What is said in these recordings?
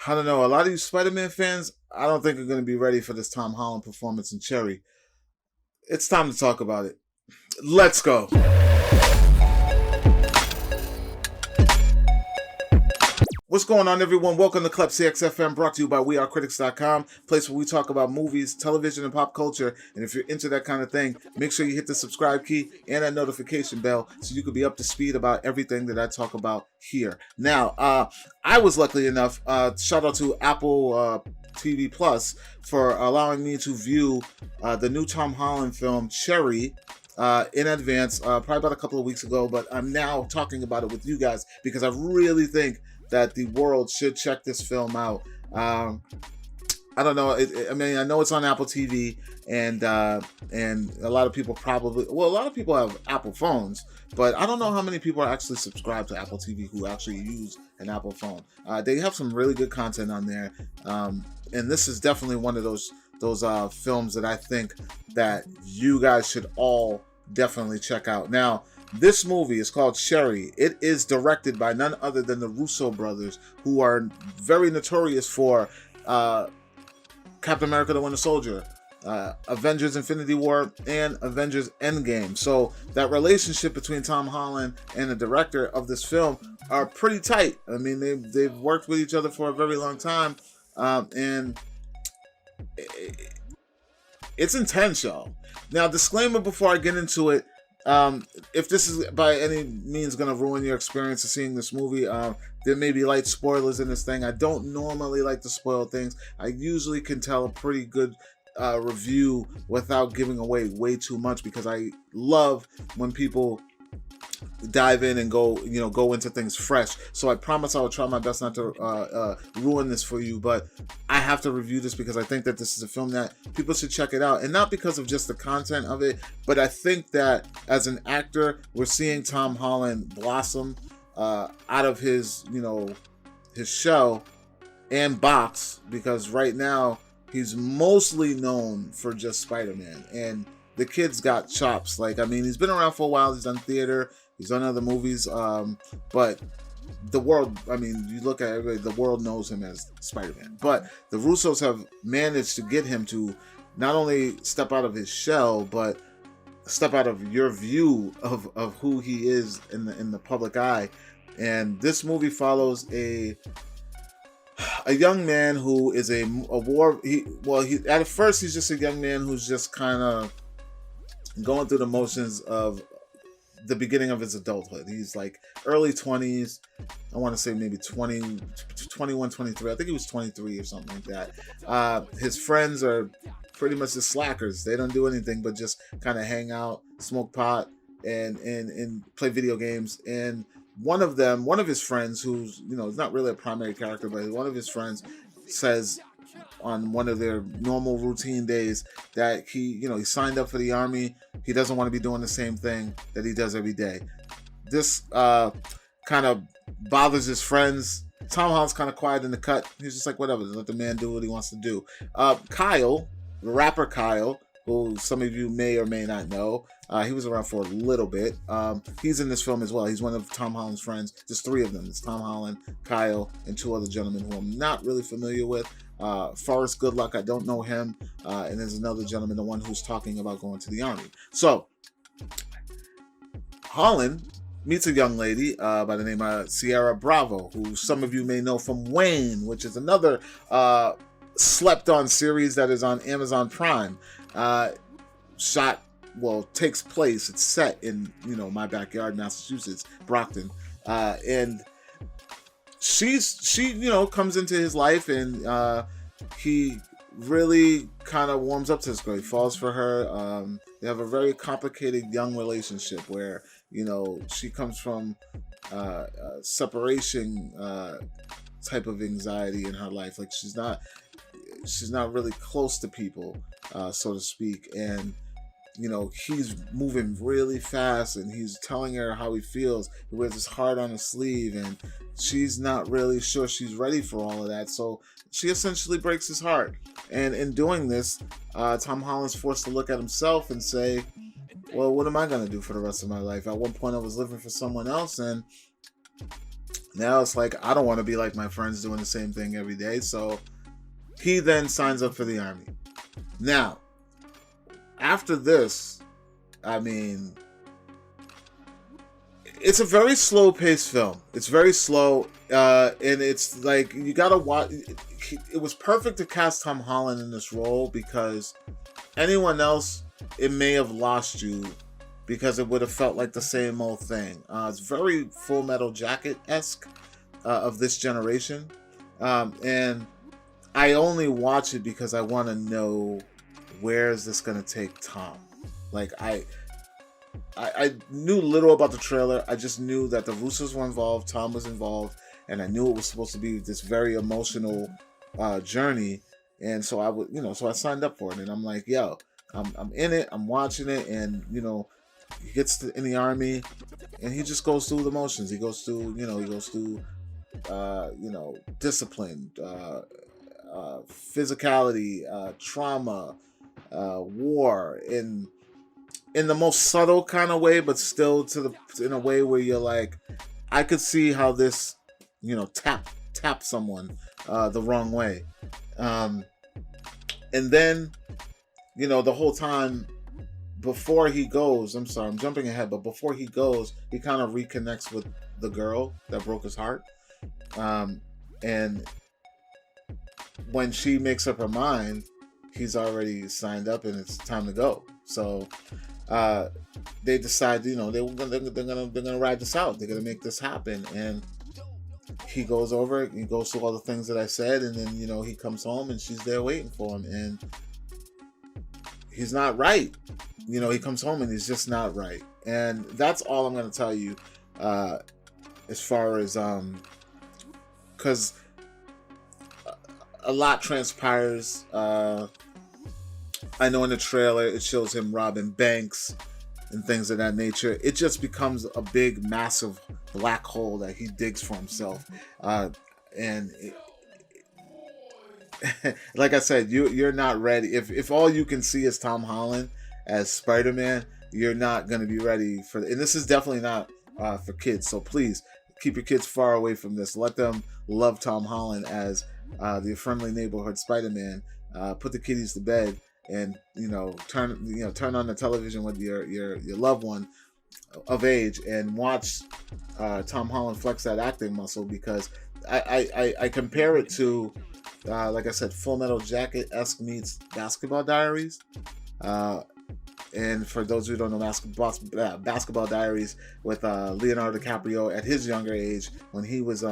I don't know. A lot of you Spider-Man fans, I don't think are going to be ready for this Tom Holland performance in Cherry. It's time to talk about it. Let's go. What's going on, everyone? Welcome to Klepcx FM, brought to you by wearecritics.com, place where we talk about movies, television, and pop culture. And if you're into that kind of thing, make sure you hit the subscribe key and that notification bell so you can be up to speed about everything that I talk about here. Now, I was lucky enough, shout out to Apple TV Plus for allowing me to view the new Tom Holland film, Cherry, in advance, probably about a couple of weeks ago, but I'm now talking about it with you guys because I really think that the world should check this film out. I don't know. I know it's on Apple TV, and a lot of people a lot of people have Apple phones, but I don't know how many people are actually subscribed to Apple TV who actually use an Apple phone. They have some really good content on there, and this is definitely one of those films that I think that you guys should all definitely check out. Now, this movie is called Cherry. It is directed by none other than the Russo brothers, who are very notorious for Captain America: The Winter Soldier, Avengers: Infinity War, and Avengers: Endgame. So that relationship between Tom Holland and the director of this film are pretty tight. I mean, they've worked with each other for a very long time, and it's intense, y'all. Now, disclaimer before I get into it. If this is by any means going to ruin your experience of seeing this movie, there may be light spoilers in this thing. I don't normally like to spoil things. I usually can tell a pretty good review without giving away way too much, because I love when people dive in and go into things fresh. So I promise I will try my best not to ruin this for you, but I have to review this because I think that this is a film that people should check it out, and not because of just the content of it, but I think that as an actor, we're seeing Tom Holland blossom out of his shell and box, because right now he's mostly known for just Spider-Man, and the kid's got chops. He's been around for a while. He's done theater. He's done other movies, but the world, you look at everybody, the world knows him as Spider-Man. But the Russos have managed to get him to not only step out of his shell, but step out of your view of who he is in the public eye. And this movie follows a young man who is a war. At first he's just a young man who's just kind of going through the motions of the beginning of his adulthood. He's like early 20s. I want to say maybe 20, 21, 23. I think he was 23 or something like that. His friends are pretty much just slackers. They don't do anything but just kind of hang out, smoke pot, and play video games. And one of his friends, who's is not really a primary character, but one of his friends says on one of their normal routine days that he signed up for the army. He doesn't want to be doing the same thing that he does every day. This kind of bothers his friends. Tom Holland's kind of quiet in the cut. He's just like, whatever, let the man do what he wants to do. Kyle, the rapper Kyle, who some of you may or may not know, he was around for a little bit. He's in this film as well. He's one of Tom Holland's friends. There's three of them. It's Tom Holland, Kyle, and two other gentlemen who I'm not really familiar with. Forrest Goodluck, I don't know him. And there's another gentleman, the one who's talking about going to the army. So, Holland meets a young lady by the name of Ciara Bravo, who some of you may know from Wayne, which is another slept-on series that is on Amazon Prime. Takes place, it's set in, my backyard, Massachusetts, Brockton. And she comes into his life, and he really kind of warms up to this girl. He falls for her. They have a very complicated young relationship where, she comes from separation type of anxiety in her life. Like she's not really close to people, so to speak. And he's moving really fast, and he's telling her how he feels. He wears his heart on his sleeve, and she's not really sure she's ready for all of that. So she essentially breaks his heart. And in doing this, Tom Holland's forced to look at himself and say, well, what am I going to do for the rest of my life? At one point, I was living for someone else, and Now it's like, I don't want to be like my friends doing the same thing every day. So he then signs up for the army. Now, after this, I mean, it's a very slow paced film. It's very slow, and it's like you gotta watch. It was perfect to cast Tom Holland in this role, because anyone else, it may have lost you, because it would have felt like the same old thing. It's very Full Metal Jacket esque, of this generation, and I only watch it because I want to know, where is this gonna take Tom. Like I knew little about the trailer. I just knew that the Russos were involved, Tom was involved, and I knew it was supposed to be this very emotional journey. And so I would, so I signed up for it, and I'm like, yo, I'm in it. I'm watching it, and he gets in the army, and he just goes through the motions. He goes through, discipline, physicality, trauma, war, in the most subtle kind of way, but still in a way where you're like, I could see how this, tap someone the wrong way. And then, the whole time before he goes, I'm sorry, I'm jumping ahead, but before he goes, he kind of reconnects with the girl that broke his heart. And when she makes up her mind, he's already signed up and it's time to go. So they decide, they're gonna ride this out. They're gonna make this happen. And he goes over, he goes through all the things that I said, and then he comes home and she's there waiting for him, and he's not right. He comes home and he's just not right. And that's all I'm gonna tell you, as far as because a lot transpires. I know in the trailer it shows him robbing banks and things of that nature. It just becomes a big, massive black hole that he digs for himself. Like I said, you're not ready. If all you can see is Tom Holland as Spider-Man, you're not going to be ready for. And this is definitely not for kids. So please keep your kids far away from this. Let them love Tom Holland as the friendly neighborhood Spider-Man. Put the kiddies to bed, and turn on the television with your loved one of age, and watch Tom Holland flex that acting muscle, because I compare it to like I said, Full Metal Jacket-esque meets Basketball Diaries. And for those who don't know, Basketball Diaries with Leonardo DiCaprio at his younger age, when he was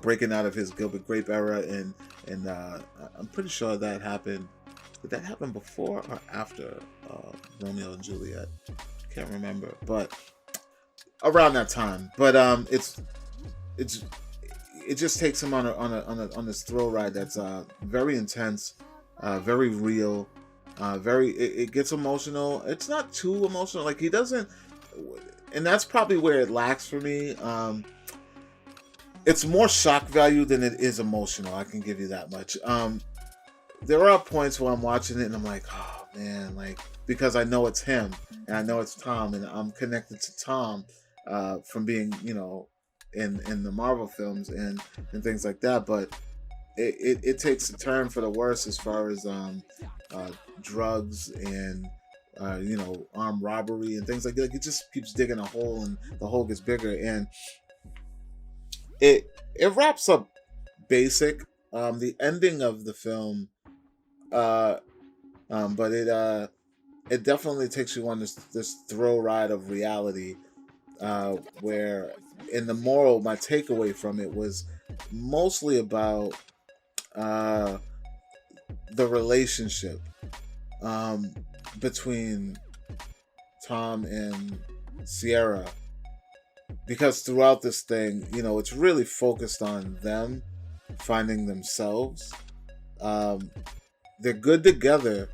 breaking out of his Gilbert Grape era, and I'm pretty sure that happened. Did that happen before or after Romeo and Juliet? Can't remember, but around that time. But it just takes him on this thrill ride that's very intense, very real, it gets emotional. It's not too emotional. Like, he doesn't, and that's probably where it lacks for me. It's more shock value than it is emotional. I can give you that much. There are points where I'm watching it and I'm like, oh man, like, because I know it's him and I know it's Tom, and I'm connected to Tom from being, in the Marvel films and things like that. But it takes a turn for the worse as far as drugs and armed robbery and things like that. Like, it just keeps digging a hole, and the hole gets bigger, and it wraps up basic. The ending of the film, but it definitely takes you on this thrill ride of reality, where in the moral, my takeaway from it was mostly about the relationship between Tom and Ciara, because throughout this thing, it's really focused on them finding themselves. They're good together,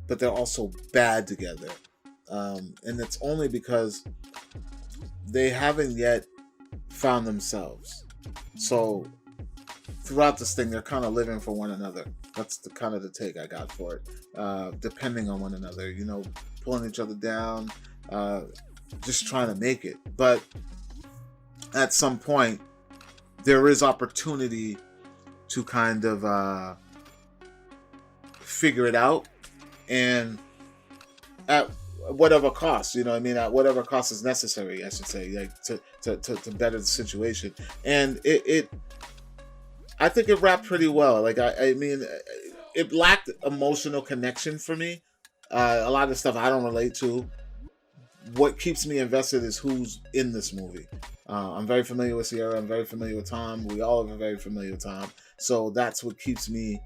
but they're also bad together, and it's only because they haven't yet found themselves. So throughout this thing, they're kind of living for one another. That's the kind of the take I got for it. Depending on one another, pulling each other down, just trying to make it. But at some point there is opportunity to kind of figure it out, and at whatever cost, you know what I mean, at whatever cost is necessary, I should say, like to better the situation. And it I think it wrapped pretty well. Like I mean, it lacked emotional connection for me. A lot of stuff I don't relate to. What keeps me invested is who's in this movie. I'm very familiar with Ciara. I'm very familiar with Tom. We all are very familiar with Tom. So that's what keeps me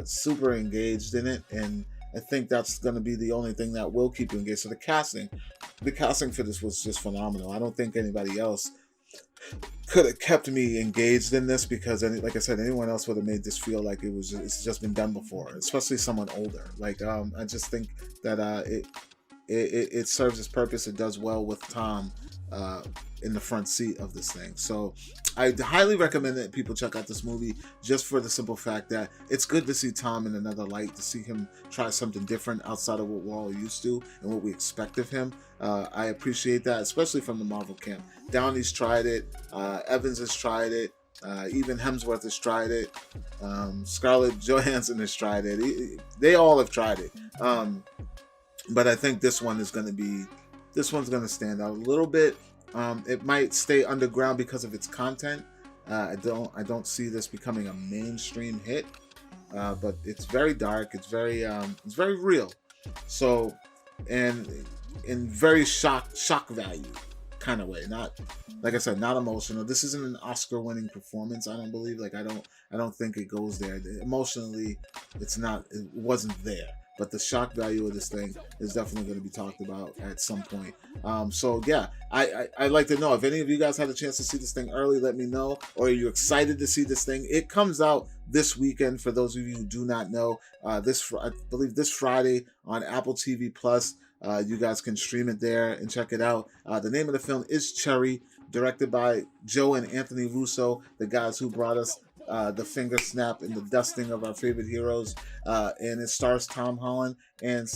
super engaged in it. And I think that's going to be the only thing that will keep you engaged. So the casting for this was just phenomenal. I don't think anybody else could have kept me engaged in this, because like I said, anyone else would have made this feel like it's just been done before, especially someone older. Like I just think that it serves its purpose. It does well with Tom in the front seat of this thing. So I highly recommend that people check out this movie, just for the simple fact that it's good to see Tom in another light, to see him try something different outside of what we're all used to and what we expect of him. I appreciate that, especially from the Marvel camp. Downey's tried it. Evans has tried it. Even Hemsworth has tried it. Scarlett Johansson has tried it. They all have tried it. But I think this one's going to stand out a little bit. It might stay underground because of its content. I don't see this becoming a mainstream hit. But it's very dark. It's very real. So, and in very shock value kind of way. Not, like I said, not emotional. This isn't an Oscar-winning performance, I don't believe. Like I don't think it goes there. Emotionally, it wasn't there. But the shock value of this thing is definitely going to be talked about at some point. So yeah, I'd like to know if any of you guys had a chance to see this thing early. Let me know. Or are you excited to see this thing? It comes out this weekend. For those of you who do not know, I believe this Friday on Apple TV Plus. You guys can stream it there and check it out. The name of the film is Cherry, directed by Joe and Anthony Russo, the guys who brought us the finger snap and the dusting of our favorite heroes. And it stars Tom Holland and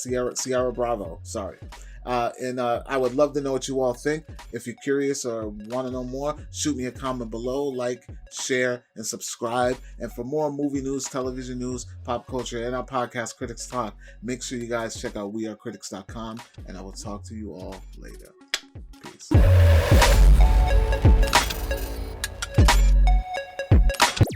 Ciara Bravo. Sorry. And I would love to know what you all think. If you're curious or want to know more, shoot me a comment below, like, share, and subscribe. And for more movie news, television news, pop culture, and our podcast, Critics Talk, make sure you guys check out wearecritics.com, and I will talk to you all later. Peace.